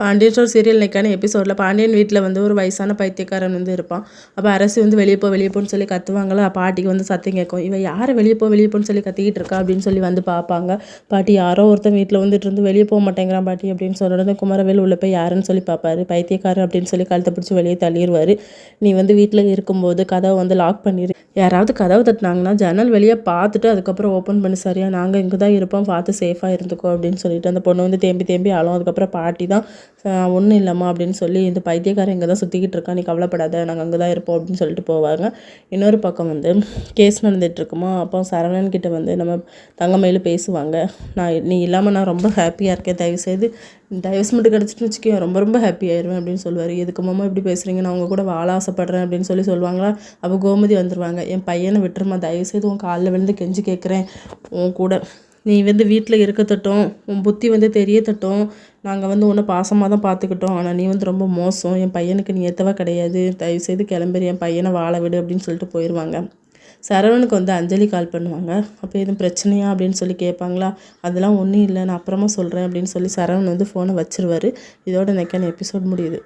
Pandian store serial இன்னைக்கான எபிசோடில் பாண்டியன் வீட்டில் வந்து ஒரு வயசான பைத்தியக்காரன் வந்து இருப்பான். அப்போ அரசு வந்து வெளியே போன்னு சொல்லி கத்துவாங்களா. பாட்டிக்கு வந்து சத்தம் கேட்கும். இவன் யாரை வெளியே போன்னு சொல்லி கத்திக்கிட்டு இருக்கா அப்படின்னு சொல்லி வந்து பார்ப்பாங்க. பாட்டி யாரோ ஒருத்தன் வீட்டில் வந்துட்டு இருந்து வெளியே போக மாட்டேங்கிறான் பாட்டி அப்படின்னு சொல்கிறது. குமரவேல் உள்ள போய் யாருன்னு சொல்லி பார்ப்பாரு. பைத்தியக்காரன் அப்படின்னு சொல்லி கழுத்தை பிடிச்சி வெளியே தள்ளிடுவார். நீ வந்து வீட்டில் இருக்கும்போது கதவை வந்து லாக் பண்ணிடு. யாராவது கதவை தட்டினாங்கன்னா ஜன்னல் வெளியே பார்த்துட்டு அதுக்கப்புறம் ஓப்பன் பண்ணி சரியா நாங்கள் இங்கே தான் இருப்போம் பார்த்து சேஃபாக இருந்துக்கோ அப்படின்னு சொல்லிட்டு அந்த பொண்ணு வந்து தேம்பி ஆளும். அதுக்கப்புறம் பாட்டி தான் ஒன்றும் இல்லைம்மா அப்படின்னு சொல்லி இந்த பைத்தியக்காரன் இங்கே தான் சுற்றிக்கிட்டு இருக்கான், நீ கவலைப்படாத, நாங்கள் அங்கே தான் இருப்போம் அப்படின்னு சொல்லிட்டு போவாங்க. இன்னொரு பக்கம் வந்து கேஸ் நடந்துகிட்ருக்குமா. அப்போ சரவணன் கிட்ட வந்து நம்ம தங்கமயில பேசுவாங்க. நீ இல்லாமல் நான் ரொம்ப ஹாப்பியாக இருக்கேன், தயவுசெய்து டைவர்ஸ் மட்டும் கிடச்சிட்டு வச்சுக்கோ, ரொம்ப ஹாப்பி ஆயிடுவேன் அப்படின்னு சொல்லுவார். எதுக்கு மாமா இப்படி பேசுகிறீங்க, நான் அவங்க கூட வாழ ஆசைப்பட்றேன் அப்படின்னு சொல்லுவாங்களா. அப்போ கோமதி வந்துடுவாங்க. என் பையனை விட்டுருமா, தயவுசெய்து உன் காலில் விழுந்து கெஞ்சி கேட்குறேன், உன் கூட நீ வந்து வீட்டில் இருக்கத்தட்டும், உன் புத்தி வந்து தெரியத்தட்டும், நாங்கள் வந்து உன்னை பாசமாக தான் பார்த்துக்கிட்டோம், ஆனால் நீ வந்து ரொம்ப மோசம், என் பையனுக்கு நீ ஏற்றவா கிடையாது, தயவுசெய்து கிளம்புற, என் பையனை வாழ விடு அப்படின்னு சொல்லிட்டு போயிடுவாங்க. சரவணுக்கு வந்து அஞ்சலி கால் பண்ணுவாங்க. அப்போ எதுவும் பிரச்சனையா அப்படின்னு சொல்லி கேட்பாங்களா. அதெல்லாம் ஒன்றும் இல்லை, நான் அப்புறமா சொல்கிறேன் அப்படின்னு சொல்லி சரவணன் வந்து ஃபோனை வச்சிருவார். இதோட நெக்கான எபிசோட் முடியுது.